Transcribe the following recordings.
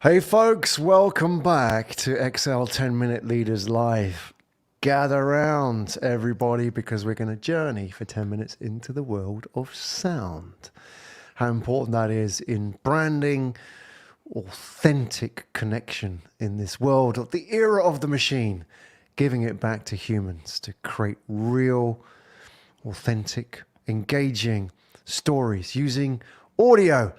Hey folks, welcome back to XL 10 Minute Leaders Live. Gather around, everybody, because we're going to journey for 10 minutes into the world of sound. How important that is in branding, authentic connection in this world of the era of the machine, giving it back to humans to create real, authentic, engaging stories using audio.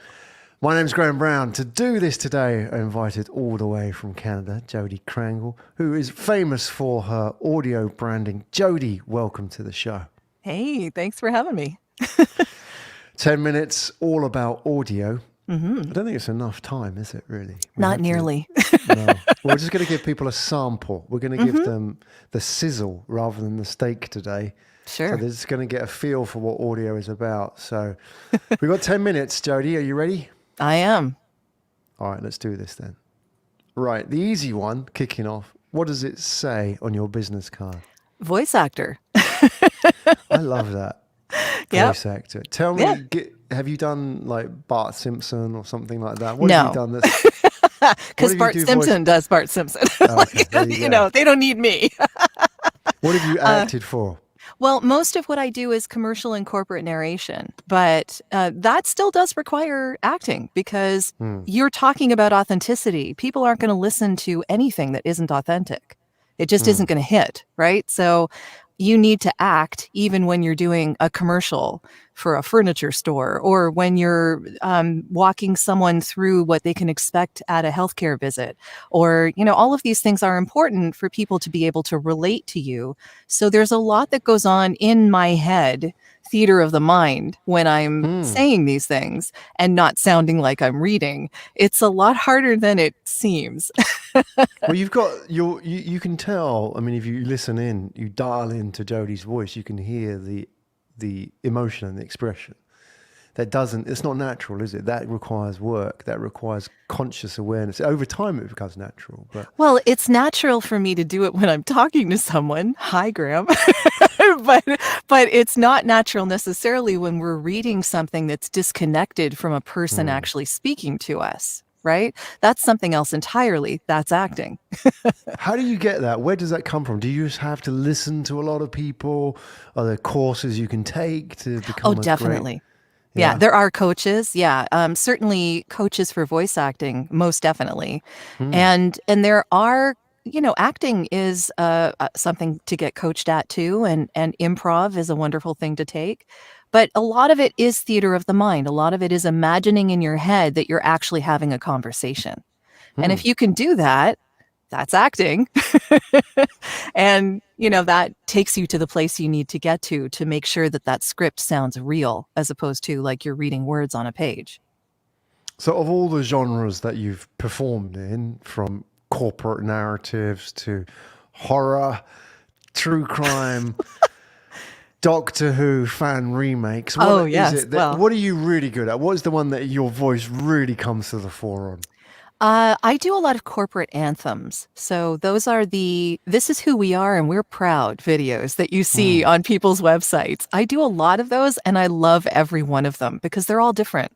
My name's Graham Brown. To do this today, I invited all the way from Canada, Jodi Krangle, who is famous for her audio branding. Jodi, welcome to the show. Hey, thanks for having me. 10 minutes, all about audio. I don't think it's enough time, is it, really? Not nearly. No. We're just going to give people a sample. We're going to give them the sizzle rather than the steak today. Sure. So they're just going to get a feel for what audio is about. So we've got 10 minutes, Jodi. Are you ready? I am. All right, let's do this then. Right, the easy one, kicking off. What does it say on your business card? Voice actor. I love that. Yep. Voice actor. Tell me, Yeah. have you done like Bart Simpson or something like that? What No. have you done that's... Because Bart Simpson does Bart Simpson. Okay, there you go. They don't need me. What have you acted for? Well, most of what I do is commercial and corporate narration, but that still does require acting because you're talking about authenticity. People aren't going to listen to anything that isn't authentic. It just isn't going to hit, right? So you need to act even when you're doing a commercial for a furniture store or when you're walking someone through what they can expect at a healthcare visit. Or, all of these things are important for people to be able to relate to you. So there's a lot that goes on in my head, theater of the mind, when I'm saying these things and not sounding like I'm reading. It's a lot harder than it seems. Well, you've got you can tell. I mean, if you listen in, you dial into Jodi's voice, you can hear the emotion and the expression. It's not natural, is it? That requires work. That requires conscious awareness. Over time, it becomes natural. Well, it's natural for me to do it when I'm talking to someone. Hi, Graham. but it's not natural necessarily when we're reading something that's disconnected from a person actually speaking to us. Right? That's something else entirely. That's acting. How do you get that? Where does that come from? Do you just have to listen to a lot of people? Are there courses you can take to become definitely. great... Yeah, there are coaches. Yeah, certainly coaches for voice acting, most definitely. And there are, acting is something to get coached at too, and improv is a wonderful thing to take. But a lot of it is theater of the mind. A lot of it is imagining in your head that you're actually having a conversation. And if you can do that, that's acting. And, that takes you to the place you need to get to make sure that that script sounds real as opposed to like you're reading words on a page. So of all the genres that you've performed in, from corporate narratives to horror, true crime, Doctor Who fan remakes. What are you really good at? What is the one that your voice really comes to the fore on? I do a lot of corporate anthems. So those are this is who we are and we're proud videos that you see on people's websites. I do a lot of those and I love every one of them because they're all different.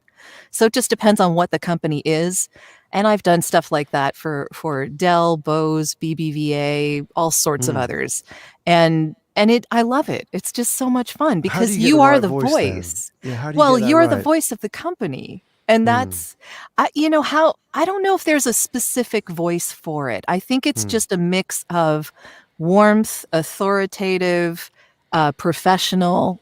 So it just depends on what the company is. And I've done stuff like that for Dell, Bose, BBVA, all sorts of others. And I love it. It's just so much fun because you are the voice. Yeah, how do you get that you're right? the voice of the company. And that's, I don't know if there's a specific voice for it. I think it's just a mix of warmth, authoritative, professional,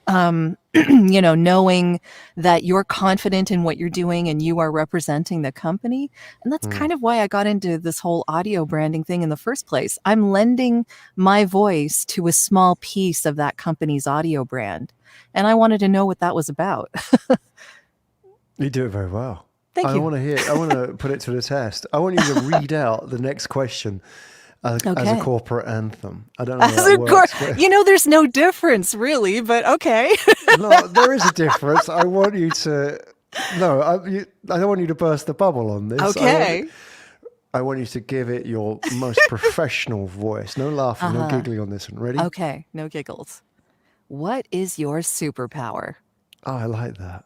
knowing that you're confident in what you're doing and you are representing the company. And that's kind of why I got into this whole audio branding thing in the first place. I'm lending my voice to a small piece of that company's audio brand. And I wanted to know what that was about. You do it very well. Thank you. I want to put it to the test. I want you to read out the next question as a corporate anthem. I don't know how that works. There's no difference really, but okay. No, there is a difference. I want you to... No, I don't want you to burst the bubble on this. Okay. I want you to give it your most professional voice. No laughing, no giggling on this one. Ready? Okay, no giggles. What is your superpower? Oh, I like that.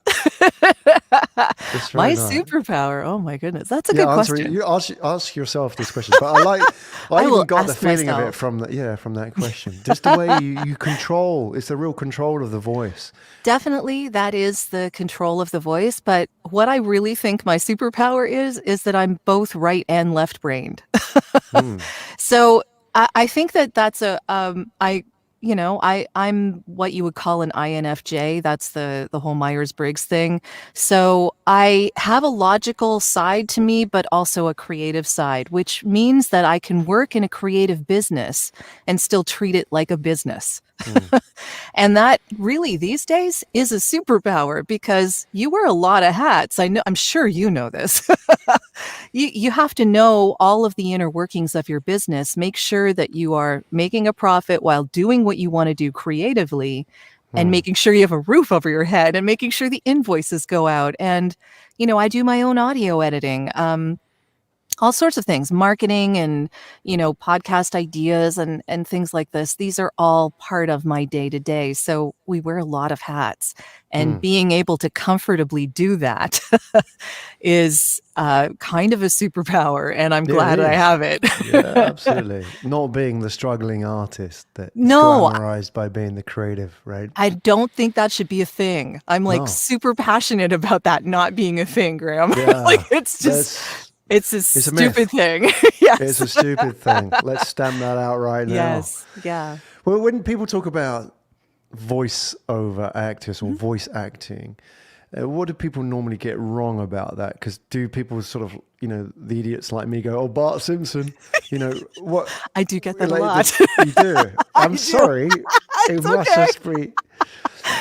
It's My very nice. superpower. Oh my goodness. That's a Yeah, good answer question. you ask yourself this question. But I I even will got the ask feeling of it myself. from from that question. Just the way you control. It's the real control of the voice. Definitely, that is the control of the voice. But what I really think my superpower is that I'm both right and left brained. Mm. So I think that that's I'm what you would call an INFJ. That's the whole Myers-Briggs thing. So I have a logical side to me, but also a creative side, which means that I can work in a creative business and still treat it like a business. Mm. And that really these days is a superpower because you wear a lot of hats. I'm sure you know this. You have to know all of the inner workings of your business, make sure that you are making a profit while doing what you want to do creatively and Mm. making sure you have a roof over your head and making sure the invoices go out. And I do my own audio editing. All sorts of things, marketing and podcast ideas and things like this. These are all part of my day to day, so we wear a lot of hats, and Mm. being able to comfortably do that is kind of a superpower, and I'm Yeah, it glad I is. have it. Yeah, absolutely. Not being the struggling artist that is No, glamorized by being the creative, right? I don't think that should be a thing. I'm like No. super passionate about that not being a thing, Graham. Like Yeah. it's just That's it's a it's a stupid myth. thing. It's Yes. a stupid thing. Let's stamp that out right now. Yes. Yeah. Well, when people talk about voice over actors or Mhm. voice acting, what do people normally get wrong about that? Because do people sort of, the idiots like me go, "Oh, Bart Simpson," what I do get that a related lot. to, you do? I I'm do. sorry. It It's must okay. just be.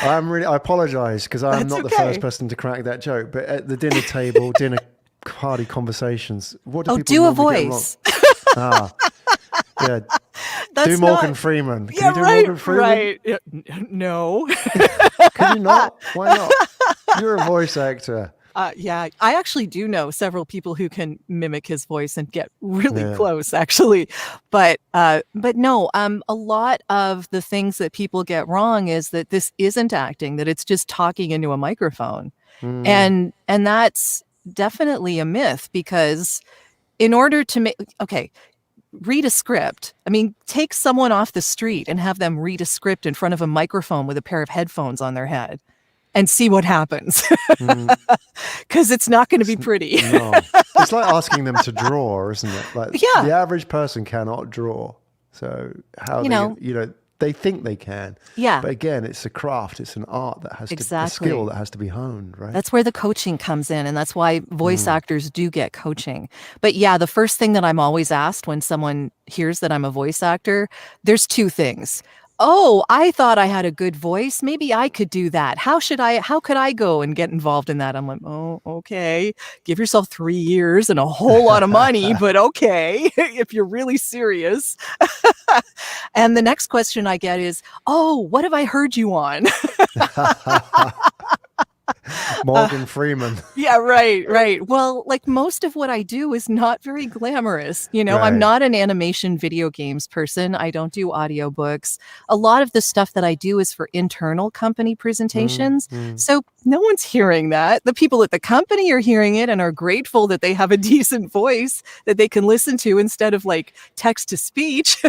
I apologize because I'm That's not the first okay. person to crack that joke. But at the dinner table, dinner party conversations, what do Oh, people do a normally get wrong? voice. Ah, yeah. Do That's Morgan not. Freeman. Can Yeah, you do right, Morgan Freeman? right. Yeah, no. Can you not? Why not? You're a voice actor. Yeah, I actually do know several people who can mimic his voice and get really Yeah. close, actually. But no, a lot of the things that people get wrong is that this isn't acting, that it's just talking into a microphone. Mm, And that's definitely a myth because in order to make okay, read a script. I mean, take someone off the street and have them read a script in front of a microphone with a pair of headphones on their head and see what happens. mm. Because it's not going to be It's, pretty. no. It's like asking them to draw, isn't it? Like Yeah. the average person cannot draw. So how You they, know, they think they can. yeah, But again, it's a craft. It's an art that has to, a skill exactly. that has to be honed, right? That's where the coaching comes in. And that's why voice Mm. actors do get coaching. But yeah, the first thing that I'm always asked when someone hears that I'm a voice actor, there's two things. Oh, I thought I had a good voice. Maybe I could do that. How could I go and get involved in that? I'm like, oh, okay. Give yourself 3 years and a whole lot of money, but okay, if you're really serious. And the next question I get is, oh, what have I heard you on? Uh, Morgan Freeman. Yeah, right, right. Well, like most of what I do is not very glamorous. I'm Right. not an animation video games person. I don't do audiobooks. A lot of the stuff that I do is for internal company Mm, presentations. mm. So no one's hearing that. The people at the company are hearing it and are grateful that they have a decent voice that they can listen to instead of like text to speech.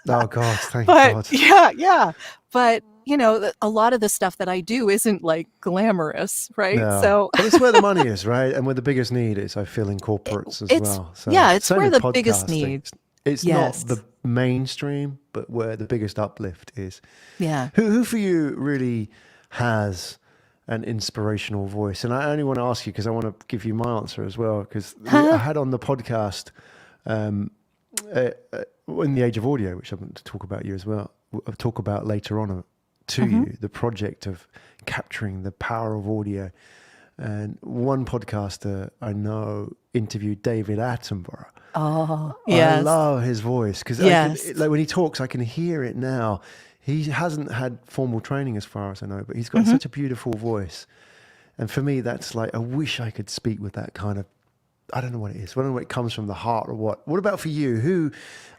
Oh, God. Thank But God. yeah, yeah. But a lot of the stuff that I do isn't like glamorous, right? No, So but it's where the money is, right? And where the biggest need is, I feel, in it, corporates as it's well. So yeah, it's same where with the biggest podcasting. need. It's not the Yes. mainstream, but where the biggest uplift is. Yeah. Who for you really has an inspirational voice? And I only want to ask you because I want to give you my answer as well. Because I Huh? had on the podcast um, in the age of audio, which I'm going to talk about you as well. I'll talk about later on to Hmm. you the project of capturing the power of audio. And one podcaster I know interviewed David Attenborough. Oh, I yes. love his voice because Yes. like when he talks, I can hear it now. He hasn't had formal training as far as I know, but he's got Hmm. such a beautiful voice. And for me, that's like, I wish I could speak with that kind of, I don't know what it is. I don't know what it comes from the heart or what. What about for you? Who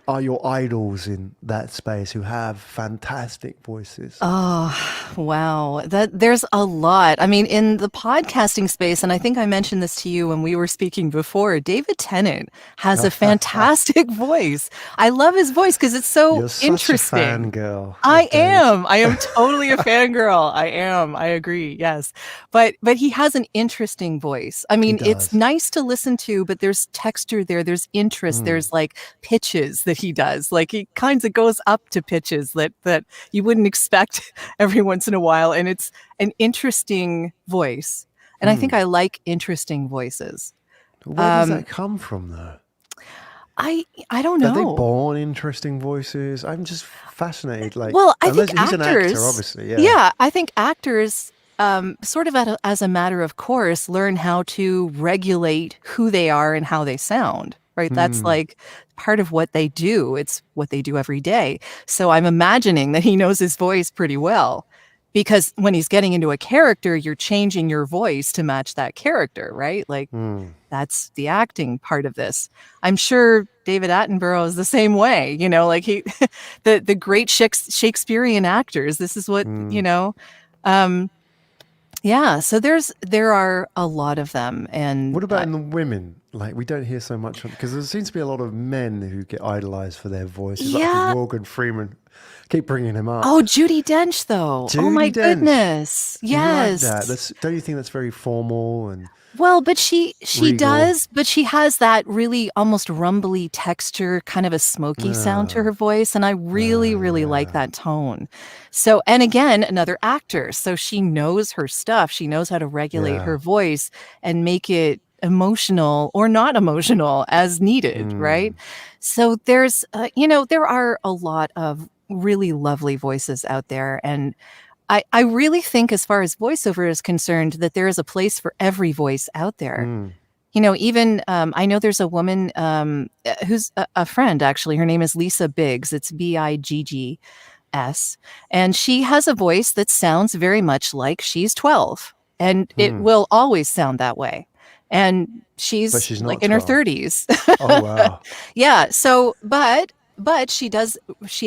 are your idols in that space who have fantastic voices? Oh, wow. There's a lot. I mean, in the podcasting space, and I think I mentioned this to you when we were speaking before, David Tennant has a fantastic voice. I love his voice because it's so You're such a interesting. fangirl I of David. am. I am totally a fangirl. I am. I agree. Yes. But he has an interesting voice. I He mean, it's does. nice to listen to, but there's texture there, there's interest, there's like pitches that he does. Like he kind of goes up to pitches that you wouldn't expect every once in a while, and it's an interesting voice. And I think I like interesting voices. Where does Um that come from, though? I don't Are they know. born interesting voices? I'm just fascinated. Like, Well, I think unless he's an actor, actors, obviously, yeah. yeah, I think actors, sort of as a matter of course, learn how to regulate who they are and how they sound, right? That's like part of what they do. It's what they do every day. So I'm imagining that he knows his voice pretty well. Because when he's getting into a character, you're changing your voice to match that character, right? Like that's the acting part of this. I'm sure David Attenborough is the same way, like the great Shakespearean actors. This is what, um, yeah. So there are a lot of them, and What about in the women? Like, we don't hear so much because there seems to be a lot of men who get idolized for their voices. Like yeah. Morgan Freeman, keep bringing him up. Oh, Judi Dench, though. Oh my Judi Dench. goodness. You like Yes. that? Don't you think that's very formal and Well, but she regal? does, but she has that really almost rumbly texture, kind of a smoky sound to her voice, and I really, really like that tone. So, and again, another actor, so she knows her stuff. She knows how to regulate her voice and make it emotional or not emotional as needed, right? So there's, there are a lot of really lovely voices out there, and I really think as far as voiceover is concerned that there is a place for every voice out there. Even I know there's a woman who's a friend, actually. Her name is Lisa Biggs. It's Biggs. And she has a voice that sounds very much like she's 12. And it will always sound that way. And But she's she's like not in her 12. 30s. Oh, wow. Yeah. So, but she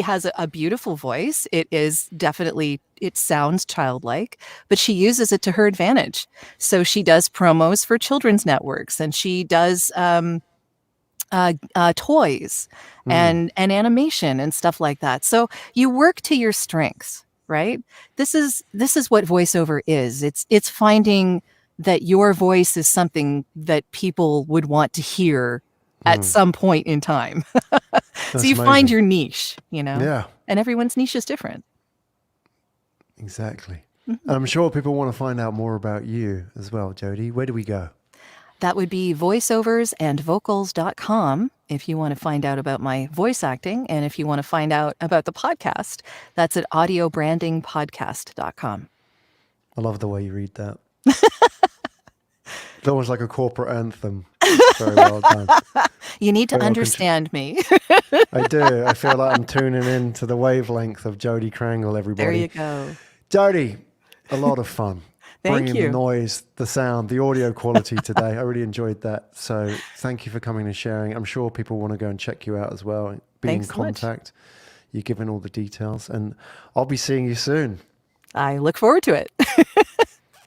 has a beautiful voice. It sounds childlike, but she uses it to her advantage. So she does promos for children's networks, and she does toys and animation and stuff like that. So you work to your strengths, right? This is what voiceover is. It's finding that your voice is something that people would want to hear at some point in time. So you find amazing. your niche, Yeah, and everyone's niche is different. exactly. And I'm sure people want to find out more about you as well, Jodi. Where do we go? That would be voiceoversandvocals.com if you want to find out about my voice acting. And if you want to find out about the podcast, that's at audiobrandingpodcast.com. I love the way you read that. It's almost like a corporate anthem. Very well done. You need to Very well understand me. I do. I feel like I'm tuning in to the wavelength of Jodi Krangle, everybody. There you go. Jodi, a lot of fun. Thank Bringing you. the noise, the sound, the audio quality today. I really enjoyed that. So thank you for coming and sharing. I'm sure people want to go and check you out as well. Be Thanks in so much. contact. You're giving all the details. And I'll be seeing you soon. I look forward to it.